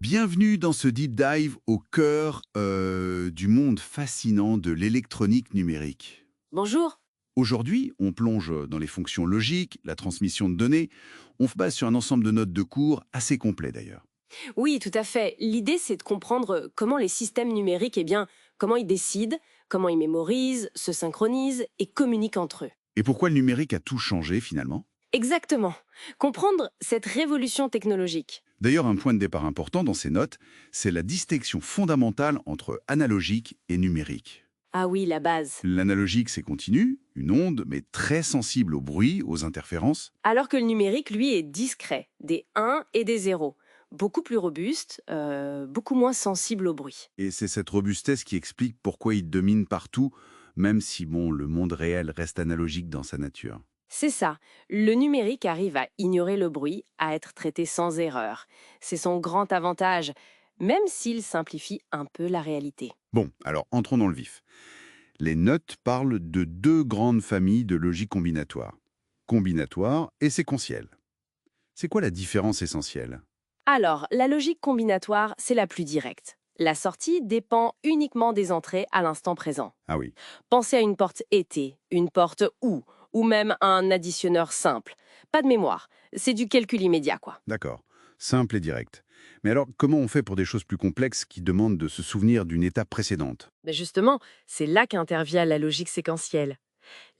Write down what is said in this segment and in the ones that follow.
Bienvenue dans ce deep dive au cœur du monde fascinant de l'électronique numérique. Bonjour. Aujourd'hui, on plonge dans les fonctions logiques, la transmission de données. On se base sur un ensemble de notes de cours assez complet d'ailleurs. Oui, tout à fait. L'idée, c'est de comprendre comment les systèmes numériques, comment ils décident, comment ils mémorisent, se synchronisent et communiquent entre eux. Et pourquoi le numérique a tout changé finalement? Exactement. Comprendre cette révolution technologique. D'ailleurs, un point de départ important dans ces notes, c'est la distinction fondamentale entre analogique et numérique. Ah oui, la base. L'analogique, c'est continu, une onde, mais très sensible au bruit, aux interférences. Alors que le numérique, lui, est discret, des 1 et des 0. Beaucoup plus robuste, beaucoup moins sensible au bruit. Et c'est cette robustesse qui explique pourquoi il domine partout, même si bon, le monde réel reste analogique dans sa nature. C'est ça. Le numérique arrive à ignorer le bruit, à être traité sans erreur. C'est son grand avantage, même s'il simplifie un peu la réalité. Bon, alors entrons dans le vif. Les notes parlent de deux grandes familles de logique combinatoire. Combinatoire et séquentielle. C'est quoi la différence essentielle? Alors, la logique combinatoire, c'est la plus directe. La sortie dépend uniquement des entrées à l'instant présent. Ah oui, Pensez à une porte été, une porte ou même un additionneur simple. Pas de mémoire, c'est du calcul immédiat, quoi. d'accord. Simple et direct. Mais alors, comment on fait pour des choses plus complexes qui demandent de se souvenir d'une étape précédente? Mais justement, c'est là qu'intervient la logique séquentielle.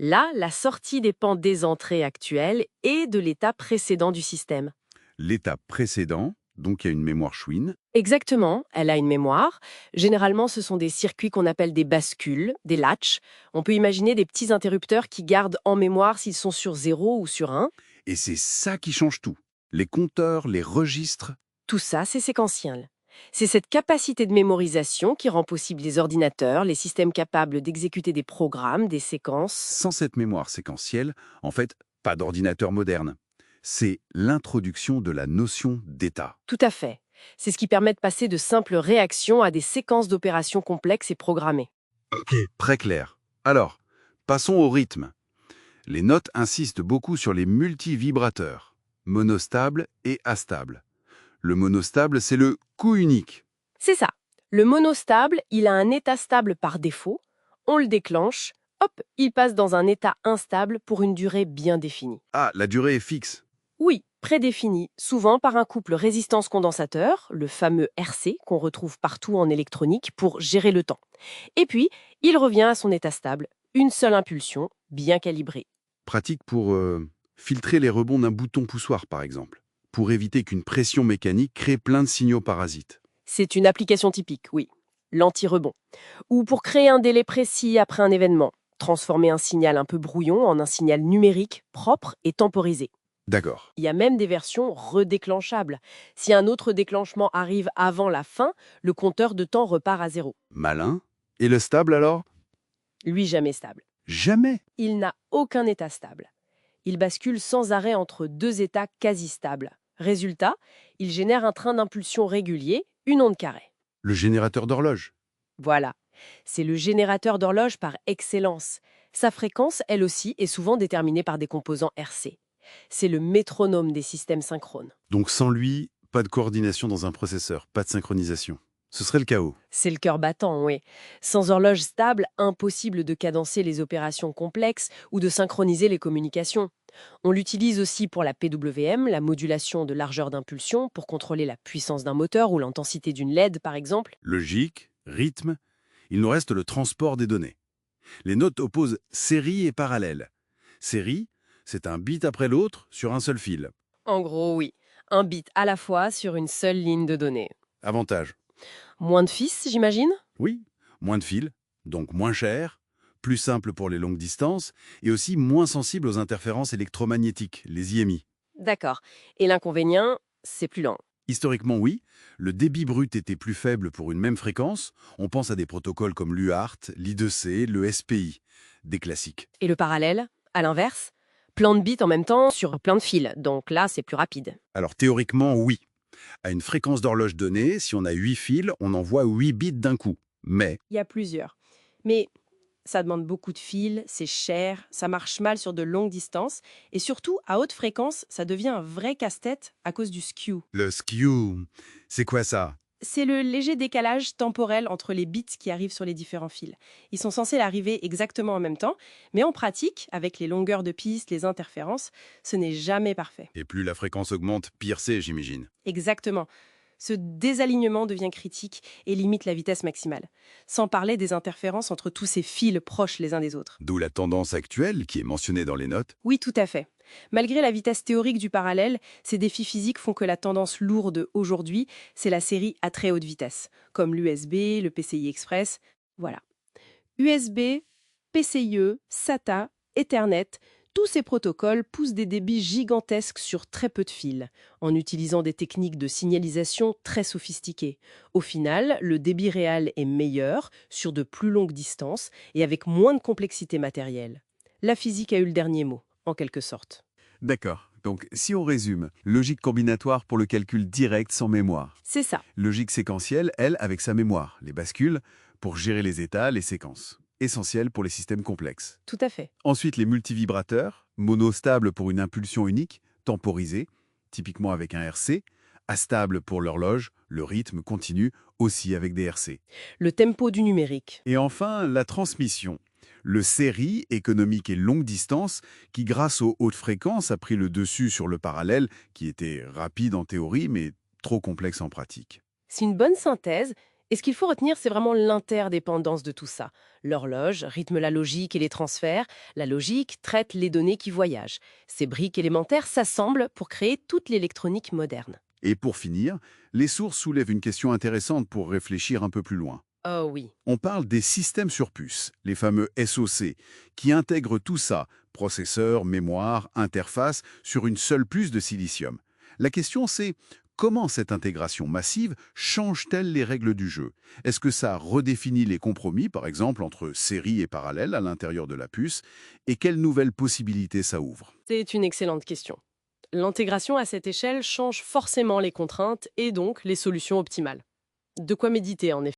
Là, la sortie dépend des entrées actuelles et de l'état précédent du système. L'étape précédente, donc il y a une mémoire chouine. Exactement, elle a une mémoire. Généralement, ce sont des circuits qu'on appelle des bascules, des latches. On peut imaginer des petits interrupteurs qui gardent en mémoire s'ils sont sur 0 ou sur 1. Et c'est ça qui change tout. Les compteurs, les registres. Tout ça, c'est séquentiel. C'est cette capacité de mémorisation qui rend possible les ordinateurs, les systèmes capables d'exécuter des programmes, des séquences. Sans cette mémoire séquentielle, en fait, pas d'ordinateur moderne. C'est l'introduction de la notion d'état. Tout à fait. C'est ce qui permet de passer de simples réactions à des séquences d'opérations complexes et programmées. Très clair. Alors, passons au rythme. Les notes insistent beaucoup sur les multivibrateurs, monostable et astable. Le monostable, c'est le coup unique. C'est ça. Le monostable, il a un état stable par défaut. On le déclenche, hop, il passe dans un état instable pour une durée bien définie. Ah, la durée est fixe. Oui, prédéfinie, souvent par un couple résistance-condensateur, le fameux RC qu'on retrouve partout en électronique pour gérer le temps. Et puis, il revient à son état stable, une seule impulsion, bien calibrée. Pratique pour filtrer les rebonds d'un bouton poussoir, par exemple, pour éviter qu'une pression mécanique crée plein de signaux parasites. C'est une application typique, oui, l'anti-rebond. Ou pour créer un délai précis après un événement, transformer un signal un peu brouillon en un signal numérique, propre et temporisé. D'accord. Il y a même des versions redéclenchables. Si un autre déclenchement arrive avant la fin, le compteur de temps repart à 0. Malin. Et le stable alors? Lui, jamais stable. Jamais. Il n'a aucun état stable. Il bascule sans arrêt entre deux états quasi stables. Résultat, il génère un train d'impulsion régulier, une onde carrée. Le générateur d'horloge. Voilà. C'est le générateur d'horloge par excellence. Sa fréquence, elle aussi, est souvent déterminée par des composants RC. C'est le métronome des systèmes synchrones. Donc sans lui, pas de coordination dans un processeur, pas de synchronisation. Ce serait le chaos. C'est le cœur battant, oui. Sans horloge stable, impossible de cadencer les opérations complexes ou de synchroniser les communications. On l'utilise aussi pour la PWM, la modulation de largeur d'impulsion, pour contrôler la puissance d'un moteur ou l'intensité d'une LED, par exemple. Logique, rythme, il nous reste le transport des données. Les notes opposent série et parallèle. Série, c'est un bit après l'autre sur un seul fil. En gros, oui. Un bit à la fois sur une seule ligne de données. Avantage. Moins de fils, j'imagine? Oui, moins de fils, donc moins cher, plus simple pour les longues distances et aussi moins sensible aux interférences électromagnétiques, les IMI. D'accord. Et l'inconvénient, c'est plus lent. Historiquement, oui, le débit brut était plus faible pour une même fréquence. On pense à des protocoles comme l'UART, l'I2C, le SPI, des classiques. Et le parallèle, à l'inverse? Plein de bits en même temps sur plein de fils, donc là, c'est plus rapide. Alors théoriquement, oui. À une fréquence d'horloge donnée, si on a 8 fils, on envoie 8 bits d'un coup. Mais Il y a plusieurs. Mais Ça demande beaucoup de fils, c'est cher, ça marche mal sur de longues distances, et surtout, à haute fréquence, ça devient un vrai casse-tête à cause du skew. Le skew, c'est quoi ça? C'est le léger décalage temporel entre les bits qui arrivent sur les différents fils. Ils sont censés arriver exactement en même temps, mais en pratique, avec les longueurs de piste, les interférences, ce n'est jamais parfait. Et plus la fréquence augmente, pire c'est, j'imagine. Exactement. Ce désalignement devient critique et limite la vitesse maximale. Sans parler des interférences entre tous ces fils proches les uns des autres. D'où la tendance actuelle qui est mentionnée dans les notes. Oui, tout à fait. Malgré la vitesse théorique du parallèle, ces défis physiques font que la tendance lourde aujourd'hui, c'est la série à très haute vitesse, comme l'USB, le PCI Express. Voilà. USB, PCIe, SATA, Ethernet, tous ces protocoles poussent des débits gigantesques sur très peu de fils, en utilisant des techniques de signalisation très sophistiquées. Au final, le débit réel est meilleur, sur de plus longues distances et avec moins de complexité matérielle. La physique a eu le dernier mot, en quelque sorte. D'accord. Donc, si on résume, logique combinatoire pour le calcul direct sans mémoire. C'est ça. Logique séquentielle, elle, avec sa mémoire, les bascules, pour gérer les états, les séquences. Essentiel pour les systèmes complexes. Tout à fait. Ensuite, les multivibrateurs, monostables pour une impulsion unique, temporisée, typiquement avec un RC, astable pour l'horloge, le rythme continu, aussi avec des RC. Le tempo du numérique. Et enfin, la transmission. Le série, économique et longue distance, qui grâce aux hautes fréquences a pris le dessus sur le parallèle, qui était rapide en théorie, mais trop complexe en pratique. C'est une bonne synthèse. Et ce qu'il faut retenir, c'est vraiment l'interdépendance de tout ça. L'horloge rythme la logique et les transferts. La logique traite les données qui voyagent. Ces briques élémentaires s'assemblent pour créer toute l'électronique moderne. Et pour finir, les sources soulèvent une question intéressante pour réfléchir un peu plus loin. Oh oui. On parle des systèmes sur puce, les fameux SoC, qui intègrent tout ça, processeur, mémoire, interface, sur une seule puce de silicium. La question c'est, comment cette intégration massive change-t-elle les règles du jeu? Est-ce que ça redéfinit les compromis, par exemple, entre série et parallèle à l'intérieur de la puce? Et quelles nouvelles possibilités ça ouvre? C'est une excellente question. L'intégration à cette échelle change forcément les contraintes et donc les solutions optimales. De quoi méditer, en effet.